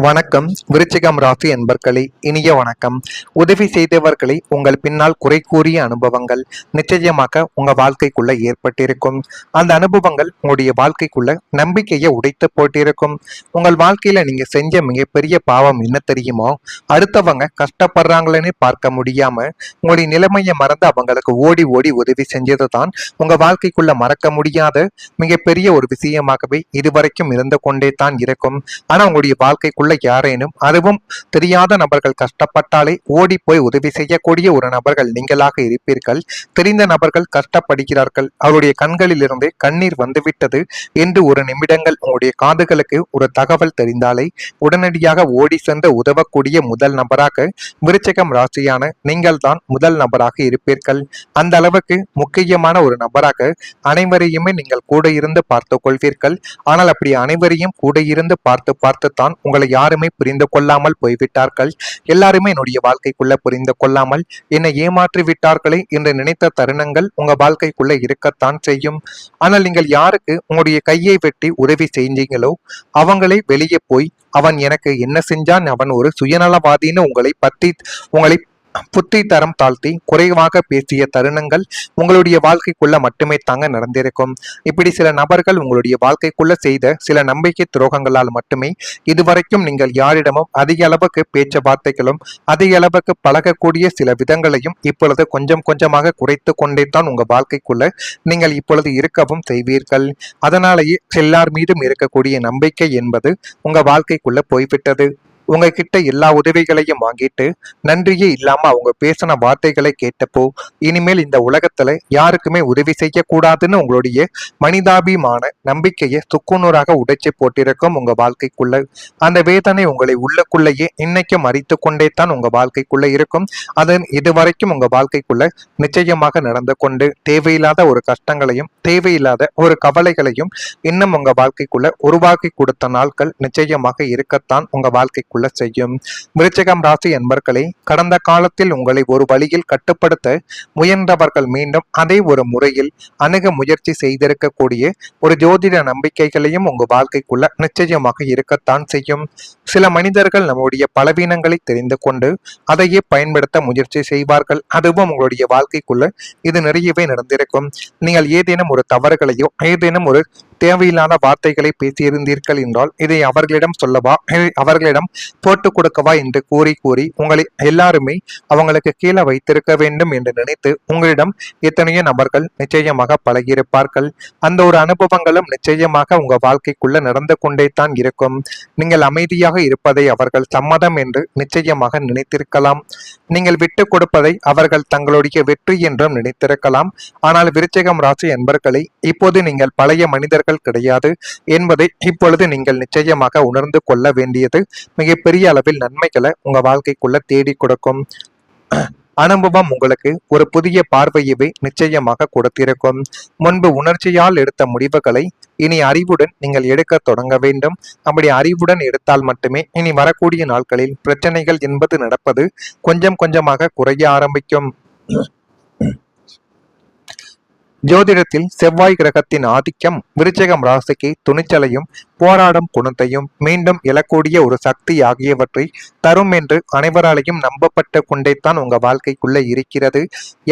வணக்கம். விருச்சிகம் ராசி என்பர்களே, இனிய வணக்கம். உதவி செய்தவர்களை உங்கள் பின்னால் குறை கூறிய அனுபவங்கள் நிச்சயமாக உங்க வாழ்க்கைக்குள்ள ஏற்பட்டிருக்கும். அந்த அனுபவங்கள் உங்களுடைய வாழ்க்கைக்குள்ள நம்பிக்கையை உடைத்து போட்டிருக்கும். உங்கள் வாழ்க்கையில நீங்க செஞ்ச மிகப்பெரிய பாவம் என்ன தெரியுமோ? அடுத்தவங்க கஷ்டப்படுறாங்களேன்னு பார்க்க முடியாம உங்களுடைய நிலைமையை மறந்து அவங்களுக்கு ஓடி ஓடி உதவி செஞ்சதுதான் உங்க வாழ்க்கைக்குள்ள மறக்க முடியாத மிகப்பெரிய ஒரு விஷயமாகவே இதுவரைக்கும் இருந்து கொண்டே தான் இருக்கும். ஆனா உங்களுடைய வாழ்க்கைக்குள்ள யாரேனும் அதுவும் தெரியாத நபர்கள் கஷ்டப்பட்டாலே ஓடி போய் உதவி செய்யக்கூடிய ஒரு நபர்கள் நீங்களாக இருப்பீர்கள். தெரிந்த நபர்கள் கஷ்டப்படுகிறார்கள், அவருடைய கண்களில் இருந்து கண்ணீர் வந்துவிட்டது என்று ஒரு நிமிடங்கள் உங்களுடைய காதுகளுக்கு ஒரு தகவல் தெரிந்தாலே உடனடியாக ஓடி சென்று உதவக்கூடிய முதல் நபராக விருச்சிகம் ராசியான நீங்கள் தான் முதல் நபராக இருப்பீர்கள். அந்த அளவுக்கு முக்கியமான ஒரு நபராக அனைவரையுமே நீங்கள் கூட இருந்து பார்த்து கொள்வீர்கள். ஆனால் அப்படி அனைவரையும் கூட இருந்து பார்த்து பார்த்துத்தான் உங்களை யாருமே புரிந்து கொள்ளாமல் போய்விட்டார்கள். எல்லாருமே என்னுடைய வாழ்க்கைக்குள்ள புரிந்து கொள்ளாமல் என்னை ஏமாற்றி விட்டார்களே என்று நினைத்த தருணங்கள் உங்க வாழ்க்கைக்குள்ள இருக்கத்தான் செய்யும். ஆனால் நீங்கள் யாருக்கு உங்களுடைய கையை வெட்டி உதவி செஞ்சீங்களோ அவங்களே வெளியே போய் அவன் எனக்கு என்ன செஞ்சான், அவன் ஒரு சுயநலவாதின்னு உங்களை புத்தி தரம் தாழ்த்தி குறைவாக பேசிய தருணங்கள் உங்களுடைய வாழ்க்கைக்குள்ள மட்டுமே தாங்க நடந்திருக்கும். இப்படி சில நபர்கள் உங்களுடைய வாழ்க்கைக்குள்ள செய்த சில நம்பிக்கை துரோகங்களால் மட்டுமே இதுவரைக்கும் நீங்கள் யாரிடமும் அதிக அளவுக்கு பேச்சுவார்த்தைகளும் அதிக அளவுக்கு பழகக்கூடிய சில விதங்களையும் இப்பொழுது கொஞ்சம் கொஞ்சமாக குறைத்து கொண்டே தான் உங்க வாழ்க்கைக்குள்ள நீங்கள் இப்பொழுது இருக்கவும் செய்வீர்கள். அதனாலேயே எல்லார் மீதும் இருக்கக்கூடிய நம்பிக்கை என்பது உங்க வாழ்க்கைக்குள்ள போய்விட்டது. உங்ககிட்ட எல்லா உதவிகளையும் வாங்கிட்டு நன்றியே இல்லாம அவங்க பேசின வார்த்தைகளை கேட்டப்போ இனிமேல் இந்த உலகத்துல யாருக்குமே உதவி செய்யக்கூடாதுன்னு உங்களுடைய மனிதாபிமான நம்பிக்கையை சுக்குநூறாக உடைச்சு போட்டிருக்கும் உங்க வாழ்க்கைக்குள்ள. அந்த வேதனை உங்களை உள்ளக்குள்ளேயே இன்னைக்கும் மறித்து கொண்டே தான் உங்க வாழ்க்கைக்குள்ள இருக்கும். அது இதுவரைக்கும் உங்க வாழ்க்கைக்குள்ள நிச்சயமாக நடந்து கொண்டு தேவையில்லாத ஒரு கஷ்டங்களையும் தேவையில்லாத ஒரு கவலைகளையும் இன்னும் உங்க வாழ்க்கைக்குள்ள உருவாக்கி கொடுத்த நாட்கள் நிச்சயமாக இருக்கத்தான் உங்க வாழ்க்கைக்குள்ள செய்யும். விருச்சிகம் ராசி என்பர்களே, கடந்த காலத்தில் உங்களை ஒரு வழியில் கட்டுப்படுத்த முயன்றவர்கள் மீண்டும் அதே ஒரு முறையில் அணுக முயற்சி செய்திருக்கக்கூடிய ஒரு ஜோதிட நம்பிக்கைகளையும் உங்க வாழ்க்கைக்குள்ள நிச்சயமாக இருக்கத்தான் செய்யும். சில மனிதர்கள் நம்முடைய பலவீனங்களை தெரிந்து கொண்டு அதையே பயன்படுத்த முயற்சி செய்வார்கள். அதுவும் உங்களுடைய வாழ்க்கைக்குள்ள இது நிறையவே நடந்திருக்கும். நீங்கள் ஏதேனும் ஒரு தவறுகளையோ ஏதேனும் ஒரு தேவையில்லாத வார்த்தைகளை பேசியிருந்தீர்கள் என்றால் இதை அவர்களிடம் சொல்லவா, அவர்களிடம் போட்டு கொடுக்கவா என்று கூறி கூறி உங்களை எல்லாருமே அவங்களுக்கு கீழே வைத்திருக்க வேண்டும் என்று நினைத்து உங்களிடம் எத்தனையோ நபர்கள் நிச்சயமாக பழகியிருப்பார்கள். அந்த ஒரு அனுபவங்களும் நிச்சயமாக உங்க வாழ்க்கைக்குள்ள நடந்து கொண்டே தான் இருக்கும். நீங்கள் அமைதியாக இருப்பதை அவர்கள் சம்மதம் என்று நிச்சயமாக நினைத்திருக்கலாம். நீங்கள் விட்டு கொடுப்பதை அவர்கள் தங்களுடைய வெற்றி என்றும் நினைத்திருக்கலாம். ஆனால் விருச்சிகம் ராசி என்பர்களை இப்போது நீங்கள் பழைய மனிதர்கள் கிடையாது என்பதை இப்பொழுது நீங்கள் நிச்சயமாக உணர்ந்து கொள்ள வேண்டியது மிகப்பெரிய அளவில் நன்மைகளை உங்க வாழ்க்கைக்குள்ள தேடி கொடுக்கும். அனுபவம் உங்களுக்கு ஒரு புதிய பார்வையவே நிச்சயமாக கொடுத்திருக்கும். முன்பு உணர்ச்சியால் எடுத்த முடிவுகளை இனி அறிவுடன் நீங்கள் எடுக்க தொடங்க வேண்டும். அப்படி அறிவுடன் எடுத்தால் மட்டுமே இனி வரக்கூடிய நாட்களில் பிரச்சனைகள் என்பது நடப்பது கொஞ்சம் கொஞ்சமாக குறைய ஆரம்பிக்கும். ஜோதிடத்தில் செவ்வாய் கிரகத்தின் ஆதிக்கம் விருச்சிகம் ராசிக்கு துணிச்சலையும் போராடும் குணத்தையும் மீண்டும் எழக்கூடிய ஒரு சக்தி ஆகியவற்றை தரும் என்று அனைவராலையும் நம்பப்பட்டு கொண்டேத்தான் உங்க வாழ்க்கைக்குள்ள இருக்கிறது.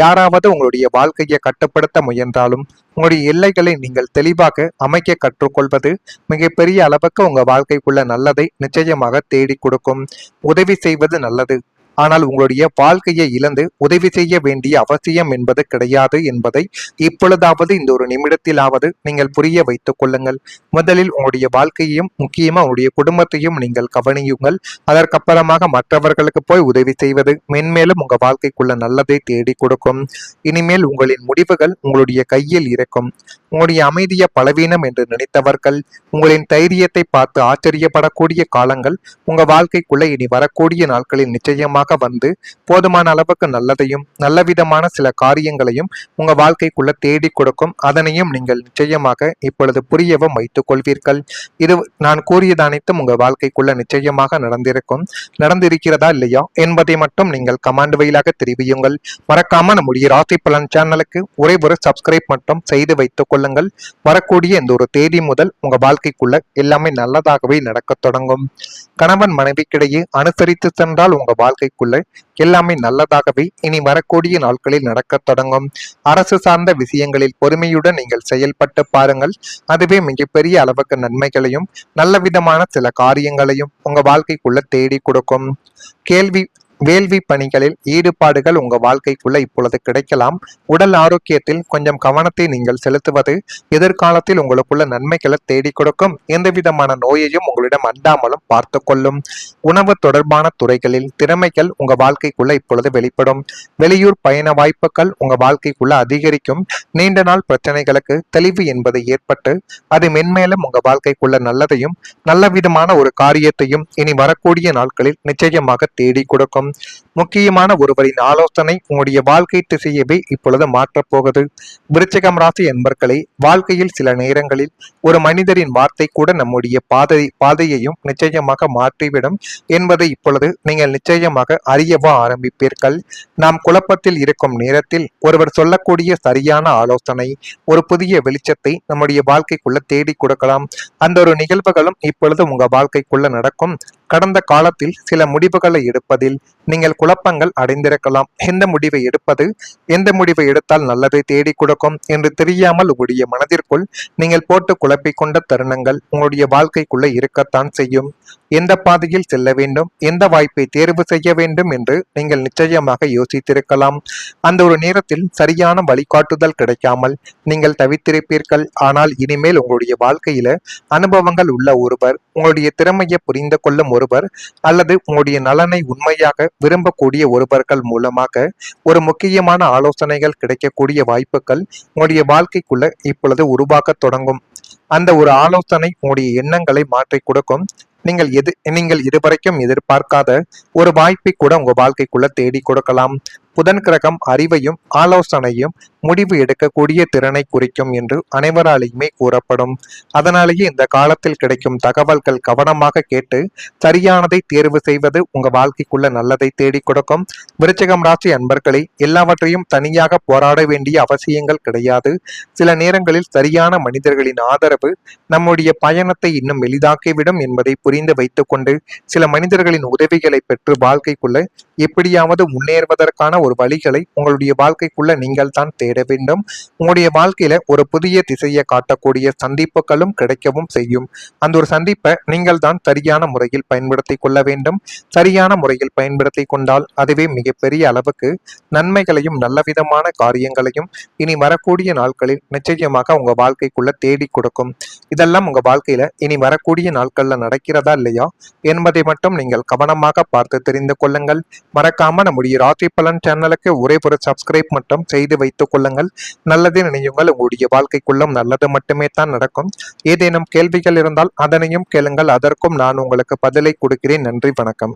யாராவது உங்களுடைய வாழ்க்கையை கட்டுப்படுத்த முயன்றாலும் உங்களுடைய எல்லைகளை நீங்கள் தெளிவாக அமைக்க கற்றுக்கொள்வது மிகப்பெரிய அளவுக்கு உங்க வாழ்க்கைக்குள்ள நல்லதை நிச்சயமாக தேடி கொடுக்கும். உதவி செய்வது நல்லது, ஆனால் உங்களுடைய வாழ்க்கையை இழந்து உதவி செய்ய வேண்டிய அவசியம் என்பது கிடையாது என்பதை இப்பொழுதாவது இந்த ஒரு நிமிடத்திலாவது நீங்கள் புரிய வைத்துக் கொள்ளுங்கள். முதலில் உங்களுடைய வாழ்க்கையையும் முக்கியமா உங்களுடைய குடும்பத்தையும் நீங்கள் கவனியுங்கள். அதற்கப்புறமாக மற்றவர்களுக்கு போய் உதவி செய்வது மென்மேலும் உங்க வாழ்க்கைக்குள்ள நல்லதை தேடி கொடுக்கும். இனிமேல் உங்களின் முடிவுகள் உங்களுடைய கையில் இருக்கும். உங்களுடைய அமைதிய பலவீனம் என்று நினைத்தவர்கள் உங்களின் தைரியத்தை பார்த்து ஆச்சரியப்படக்கூடிய காலங்கள் உங்க வாழ்க்கைக்குள்ள இனி வரக்கூடிய நாட்களில் நிச்சயமாக வந்து போதுமான அளவுக்கு நல்லதையும் நல்ல விதமான சில காரியங்களையும் உங்க வாழ்க்கைக்குள்ள தேடி கொடுக்கும். அதனையும் நீங்கள் நிச்சயமாக இப்பொழுது புரியவும் வைத்துக் கொள்வீர்கள். இது நான் கூறியது அனைத்தும் உங்க வாழ்க்கைக்குள்ள நிச்சயமாக நடந்திருக்கிறதா இல்லையா என்பதை மட்டும் நீங்கள் கமெண்ட் வழியாக தெரிவியுங்கள். மறக்காம நம்முடைய ராசி பலன் சேனலுக்கு ஒரே ஒரு சப்ஸ்கிரைப் மட்டும் செய்து வைத்துக் கொள்ளுங்கள். கொள்ளுங்கள். வரக்கூடிய இந்த ஒரு தேதி முதல் உங்க வாழ்க்கைக்குள்ள எல்லாமே நல்லதாகவே நடக்கத் தொடங்கும். கணவன் மனைவிக்கிடையே அனுசரித்து சென்றால் உங்க வாழ்க்கைக்குள்ள எல்லாமே நல்லதாகவே இனி வரக்கூடிய நாட்களில் நடக்கத் தொடங்கும். அரசு சார்ந்த விஷயங்களில் பொறுமையுடன் நீங்கள் செயல்பட்டு பாருங்கள். அதுவே மிகப்பெரிய அளவுக்கு நன்மைகளையும் நல்ல விதமான சில காரியங்களையும் உங்க வாழ்க்கைக்குள்ள தேடி கொடுக்கும். வேள்வி பணிகளில் ஈடுபாடுகள் உங்க வாழ்க்கைக்குள்ள இப்பொழுது கிடைக்கலாம். உடல் ஆரோக்கியத்தில் கொஞ்சம் கவனத்தை நீங்கள் செலுத்துவது எதிர்காலத்தில் உங்களுக்குள்ள நன்மைகளை தேடி கொடுக்கும். எந்த விதமான நோயையும் உங்களிடம் அண்டாமலும் பார்த்து கொள்ளும். உணவு தொடர்பான துறைகளில் திறமைகள் உங்க வாழ்க்கைக்குள்ள இப்பொழுது வெளிப்படும். வெளியூர் பயண வாய்ப்புகள் உங்க வாழ்க்கைக்குள்ள அதிகரிக்கும். நீண்ட நாள் பிரச்சனைகளுக்கு தெளிவு என்பது ஏற்பட்டு அது மென்மேலும் உங்க வாழ்க்கைக்குள்ள நல்லதையும் நல்ல விதமான ஒரு காரியத்தையும் இனி வரக்கூடிய நாட்களில் நிச்சயமாக தேடி கொடுக்கும். முக்கியமான ஒருவரின் ஆலோசனை உங்களுடைய வாழ்க்கை திசையவே இப்பொழுது மாற்றப்போகுது. விருச்சிகம் ராசி என்பர்களை வாழ்க்கையில் சில நேரங்களில் ஒரு மனிதரின் வார்த்தை கூட நம்முடைய பாதையையும் நிச்சயமாக மாற்றிவிடும் என்பதை இப்பொழுது நீங்கள் நிச்சயமாக அறியவோ ஆரம்பிப்பீர்கள். நாம் குழப்பத்தில் இருக்கும் நேரத்தில் ஒருவர் சொல்லக்கூடிய சரியான ஆலோசனை ஒரு புதிய வெளிச்சத்தை நம்முடைய வாழ்க்கைக்குள்ள தேடி கொடுக்கலாம். அந்த ஒரு நிகழ்வுகளும் இப்பொழுது உங்க வாழ்க்கைக்குள்ள நடக்கும். கடந்த காலத்தில் சில முடிவுகளை எடுப்பதில் நீங்கள் குழப்பங்கள் அடைந்திருக்கலாம். எந்த முடிவை எடுப்பது, எந்த முடிவை எடுத்தால் நல்லதை தேடி கொடுக்கும் என்று தெரியாமல் உங்களுடைய மனதிற்குள் நீங்கள் போட்டு குழப்பிக் கொண்ட தருணங்கள் உங்களுடைய வாழ்க்கைக்குள்ள இருக்கத்தான் செய்யும். எந்த பாதையில் செல்ல வேண்டும், எந்த வாய்ப்பை தேர்வு செய்ய வேண்டும் என்று நீங்கள் நிச்சயமாக யோசித்திருக்கலாம். அந்த ஒரு நேரத்தில் சரியான வழிகாட்டுதல் கிடைக்காமல் நீங்கள் தவித்திருப்பீர்கள். ஆனால் இனிமேல் உங்களுடைய வாழ்க்கையில அனுபவங்கள் உள்ள ஒருவர், உங்களுடைய திறமையை புரிந்து கொள்ளும் ஒருவர், அல்லது உங்களுடைய நலனை உண்மையாக விரும்பக்கூடிய ஒருவர்கள் மூலமாக ஒரு முக்கியமான ஆலோசனைகள் கிடைக்கக்கூடிய வாய்ப்புகள் உங்களுடைய வாழ்க்கைக்குள்ள இப்பொழுது உருவாக்க தொடங்கும். அந்த ஒரு ஆலோசனை உங்களுடைய எண்ணங்களை மாற்றி கொடுக்கும். நீங்கள் இதுவரைக்கும் எதிர்பார்க்காத ஒரு வாய்ப்பை கூட உங்க வாழ்க்கைக்குள்ள தேடி கொடுக்கலாம். புதன் கிரகம் அறிவையும் ஆலோசனையும் முடிவு எடுக்கக்கூடிய திறனை குறிக்கும் என்று அனைவராலையுமே கூறப்படும். அதனாலேயே இந்த காலத்தில் கிடைக்கும் தகவல்கள் கவனமாக கேட்டு சரியானதை தேர்வு செய்வது உங்க வாழ்க்கைக்குள்ள நல்லதை தேடி கொடுக்கும். விருச்சிகம் ராசி அன்பர்களே, எல்லாவற்றையும் தனியாக போராட வேண்டிய அவசியங்கள் கிடையாது. சில நேரங்களில் சரியான மனிதர்களின் ஆதரவு நம்முடைய பயணத்தை இன்னும் எளிதாக்கிவிடும் என்பதை புரிந்து வைத்துக் கொண்டு சில மனிதர்களின் உதவிகளை பெற்று வாழ்க்கைக்குள்ள எப்படியாவது முன்னேறுவதற்கான ஒரு வழிகளை உங்களுடைய வாழ்க்கைக்குள்ள நீங்கள் தான் தேட வேண்டும். உங்களுடைய வாழ்க்கையில ஒரு புதிய திசையை காட்டக்கூடிய சந்திப்புகளும் கிடைக்கவும் செய்யும். அந்த ஒரு சந்திப்பை நீங்கள் தான் சரியான முறையில் பயன்படுத்தி கொள்ள வேண்டும். சரியான முறையில் பயன்படுத்தி கொண்டால் அதுவே மிகப்பெரிய அளவுக்கு நன்மைகளையும் நல்ல விதமான காரியங்களையும் இனி வரக்கூடிய நாட்களில் நிச்சயமாக உங்க வாழ்க்கைக்குள்ள தேடி கொடுக்கும். இதெல்லாம் உங்க வாழ்க்கையில இனி வரக்கூடிய நாட்கள்ல நடக்கிறதா இல்லையா என்பதை மட்டும் நீங்கள் கவனமாக பார்த்து தெரிந்து கொள்ளுங்கள். மறக்காம நம்முடைய ராசி பலன் சேனலுக்கு ஒரே ஒரு சப்ஸ்கிரைப் மட்டும் செய்து வைத்துக் கொள்ளுங்கள். நல்லதே நினையுங்கள். உங்களுடைய வாழ்க்கைக்குள்ளும் நல்லது மட்டுமே தான் நடக்கும். ஏதேனும் கேள்விகள் இருந்தால் அதனையும் கேளுங்கள். அதற்கும் நான் உங்களுக்கு பதிலை கொடுக்கிறேன். நன்றி, வணக்கம்.